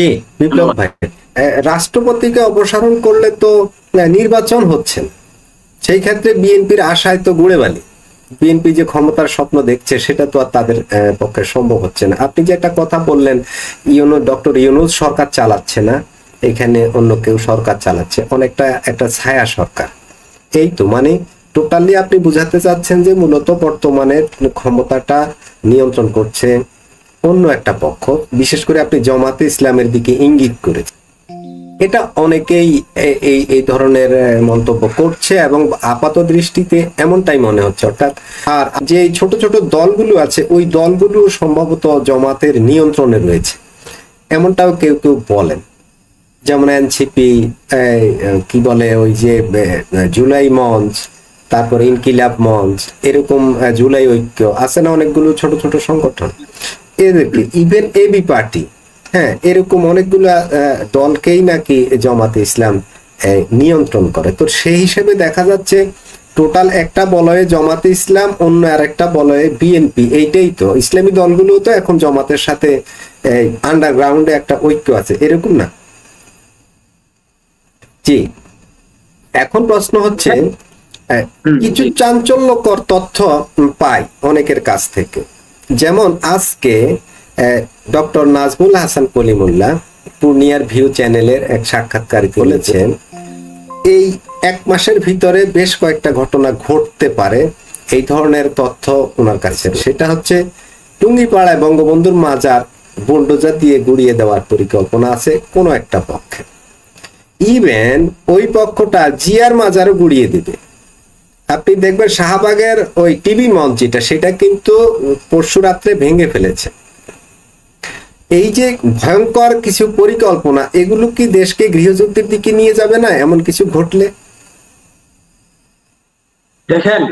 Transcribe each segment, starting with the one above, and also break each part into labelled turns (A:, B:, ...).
A: জি বিপ্লব ভাই, রাষ্ট্রপতিকে অপসারণ করলে তো নির্বাচন হচ্ছে, সেই ক্ষেত্রে বিএনপির আশায় তো গুড়ে বালি। বিএনপি যে ক্ষমতার স্বপ্ন দেখছে সেটা তো আর তাদের পক্ষে সম্ভব হচ্ছে না। আপনি যে একটা কথা বললেন, ডক্টর ইউনূস সরকার চালাচ্ছে না, এখানে অন্য কেউ সরকার চালাচ্ছে, অনেকটা একটা ছায়া সরকার। এই তো মানে টোটালি আপনি বুঝাতে চাচ্ছেন যে মূলত বর্তমানে ক্ষমতাটা নিয়ন্ত্রণ করছে অন্য একটা পক্ষ, বিশেষ করে আপনি জামাতে ইসলামের দিকে ইঙ্গিত করেছেন। এটা অনেকেই এই ধরনের মন্তব্য করছে এবং আপাত দৃষ্টিতে এমনটাই মনে হচ্ছে। অর্থাৎ আর যে ছোট ছোট দলগুলো আছে ওই দলগুলো সম্ভবত জামাতের নিয়ন্ত্রণে রয়েছে, এমনটাও কেউ কেউ বলেন। যেমন এনসিপি, কি বলে ওই যে জুলাই মঞ্চ, তারপর ইনকিলাব মঞ্চ, এরকম জুলাই ঐক্য আছে না, অনেকগুলো ছোট ছোট সংগঠন, এদেরকে ইভেন এবি পার্টি, হ্যাঁ, এরকম অনেকগুলো দলকেই নাকি জামাতে ইসলাম নিয়ন্ত্রণ করে। তো সেই হিসেবে দেখা যাচ্ছে টোটাল একটা বলয়ে জামাতে ইসলাম, অন্য আর একটা বলয়ে বিএনপি। এইটাই তো ইসলামী দলগুলো তো এখন জামাতের সাথে আন্ডারগ্রাউন্ডে একটা ঐক্য আছে, এরকম না? জি, এখন প্রশ্ন হচ্ছে, কিছু চাঞ্চল্যকর তথ্য পাই অনেকের কাছ থেকে। যেমন আজকে ডক্টর নাজমুল হাসান কলিমুল্লাহ পূর্ণিয়ার ভিউ চ্যানেলের এক সাক্ষাৎকারে বলেছেন এই 1 মাসের ভিতরে বেশ কয়েকটা ঘটনা ঘটতে পারে, এই ধরনের তথ্য ওনার কাছে। সেটা হচ্ছে টুঙ্গিপাড়ায় বঙ্গবন্ধুর মাজার বুলডোজার দিয়ে গুড়িয়ে দেওয়ার পরিকল্পনা আছে কোনো একটা পক্ষে। ইভেন ওই পক্ষটা জিয়ার মাজারও গুড়িয়ে দিবে। আপনি দেখবেন শাহবাগের ওই টিভি মঞ্চ যেটা, সেটা কিন্তু পরশু রাত্রে ভেঙে ফেলেছে। এই যে ভয়ঙ্কর কিছু পরিকল্পনা, এগুলো কি দেশকে গৃহযুদ্ধের দিকে নিয়ে যাবে না এমন কিছু ঘটলে?
B: দেখেন,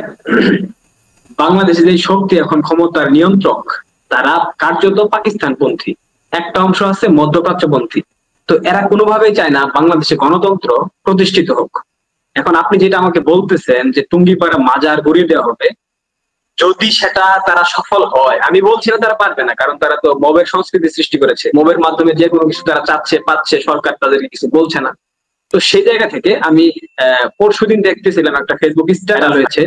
B: বাংলাদেশে যে শক্তি এখন ক্ষমতার নিয়ন্ত্রক, তারা কার্যত পাকিস্তানপন্থী, একটা অংশ আছে মধ্যপ্রাচ্যপন্থী। তো এরা কোনোভাবেই চায় না বাংলাদেশে গণতন্ত্র প্রতিষ্ঠিত হোক। এখন আপনি যেটা আমাকে বলতেছেন যে টুঙ্গিপাড়া মাজার গড়িয়ে দেওয়া হবে, যদি সেটা তারা সফল হয়, আমি বলছি না তারা পারবে না, কারণ তারা তো মবের সংস্কৃতি সৃষ্টি করেছে, মবের মাধ্যমে যে কোনো কিছু তারা চাচ্ছে পাচ্ছে, সরকার তাদেরকে কিছু বলছে না। তো সেই জায়গা থেকে আমি পরশুদিন দেখতেছিলাম একটা ফেসবুক স্ট্যাটাস হয়েছে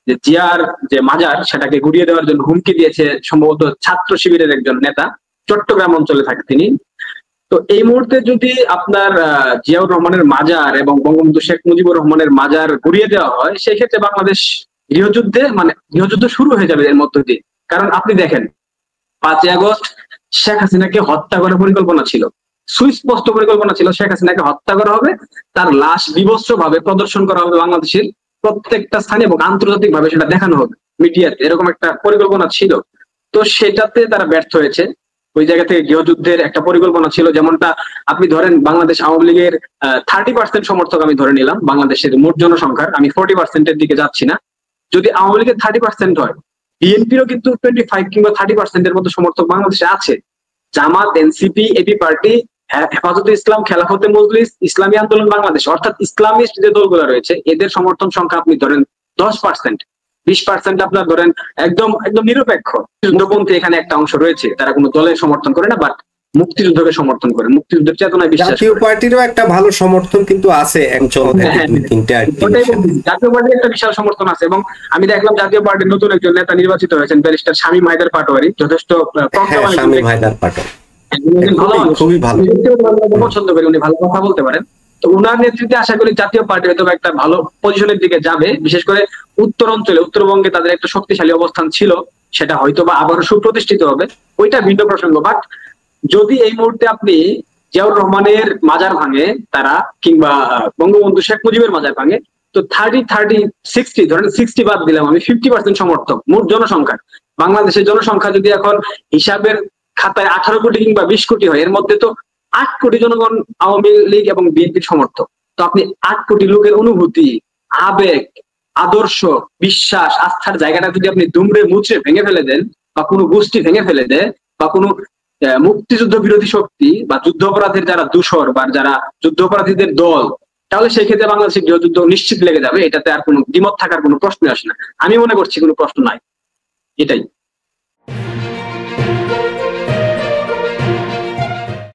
B: যে জিয়ার যে মাজার সেটাকে গুড়িয়ে দেওয়ার জন্য হুমকি দিয়েছে সম্ভবত ছাত্র শিবিরের একজন নেতা, চট্টগ্রাম অঞ্চলে থাকে তিনি। তো এই মুহূর্তে যদি আপনার জিয়াউর রহমানের মাজার এবং বঙ্গবন্ধু শেখ মুজিবুর রহমানের মাজার গুড়িয়ে দেওয়া হয়, সেই ক্ষেত্রে বাংলাদেশ গৃহযুদ্ধ শুরু হয়ে যাবে এর মধ্য দিয়ে। কারণ আপনি দেখেন 5ই আগস্ট শেখ হাসিনাকে হত্যা করার পরিকল্পনা ছিল, সুস্পষ্ট পরিকল্পনা ছিল শেখ হাসিনাকে হত্যা করা হবে, তার লাশ বিভৎস ভাবে প্রদর্শন করা হবে বাংলাদেশের প্রত্যেকটা স্থানে এবং আন্তর্জাতিক ভাবে সেটা দেখানো হবে মিডিয়াতে, এরকম একটা পরিকল্পনা ছিল। তো সেটাতে তারা ব্যর্থ হয়েছে। ওই জায়গা থেকে গৃহযুদ্ধের একটা পরিকল্পনা ছিল, যেমনটা আপনি ধরেন বাংলাদেশ আওয়ামী লীগের 30% সমর্থক আমি ধরে নিলাম বাংলাদেশের মোট জনসংখ্যার, আমি 40%-এর দিকে যাচ্ছি না। যদি আওয়ামী লীগের 30% হয়, বিএনপিরও কিন্তু 25 কিংবা 30%-এর মতো সমর্থক বাংলাদেশে আছে। জামাত, এনসিপি, এবি পার্টি, হেফাজতে ইসলাম, খেলাফতে মজলিস, ইসলামী আন্দোলন বাংলাদেশ, অর্থাৎ ইসলামিস্ট যে দলগুলো রয়েছে, এদের সমর্থন সংখ্যা আপনি ধরেন 10%, 20% আপনার ধরেন একদম একদম নিরপেক্ষ যুদ্ধপন্থী এখানে একটা অংশ রয়েছে, তারা কোনো দলের সমর্থন করে না, বাট মুক্তিযুদ্ধকে সমর্থন করে, মুক্তিযুদ্ধের চেতনায় বিশ্বাস।
A: জাতীয় পার্টিরও একটা ভালো সমর্থন কিন্তু আছে,
B: জাতীয় পার্টির একটা বিশাল সমর্থন আছে। এবং আমি দেখলাম জাতীয় পার্টির নতুন একজন নেতা নির্বাচিত হয়েছেন, ব্যারিস্টার শামীম হায়দার পাটোয়ারি, যথেষ্ট খুবই ভালো, পছন্দ করি, উনি ভালো কথা বলতে পারেন। তো উনার নেতৃত্বে আশা করি জাতীয় পার্টি হয়তো একটা ভালো পজিশনের দিকে যাবে। বিশেষ করে উত্তর অঞ্চলে, উত্তরবঙ্গে তাদের একটা শক্তিশালী অবস্থান ছিল, সেটা হয়তো বা আবারও সুপ্রতিষ্ঠিত হবে, ওইটা ভিন্ন প্রসঙ্গ। বাট যদি এই মুহূর্তে আপনি জিয়াউর রহমানের মাজার ভাঙে তারা, কিংবা বঙ্গবন্ধু শেখ মুজিবের মাজার ভাঙে, তো 30-60 ধরেন 60 বাদ দিলাম আমি, 50% সমর্থক মোট জনসংখ্যার। বাংলাদেশের জনসংখ্যা যদি এখন হিসাবের খাতায় 18 কোটি কিংবা 20 কোটি হয়, এর মধ্যে তো 8 কোটি জনগণ আওয়ামী লীগ এবং বিএনপির সমর্থক। তো আপনি 8 কোটি লোকের অনুভূতি, আবেগ, আদর্শ, বিশ্বাস, আস্থার জায়গাটা যদি আপনি দুমড়ে মুচড়ে ভেঙে ফেলে দেন, বা কোনো গোষ্ঠী ভেঙে ফেলে দেয়, বা কোনো মুক্তিযুদ্ধ বিরোধী শক্তি বা যুদ্ধ অপরাধের যারা দূষর বা যারা যুদ্ধ অপরাধীদের দল, তাহলে সেই ক্ষেত্রে বাংলাদেশের গৃহযুদ্ধ নিশ্চিত লেগে যাবে। এটাতে আর কোনো দ্বিমত থাকার কোনো প্রশ্ন আসে না, আমি মনে করছি কোনো প্রশ্ন নাই, এটাই।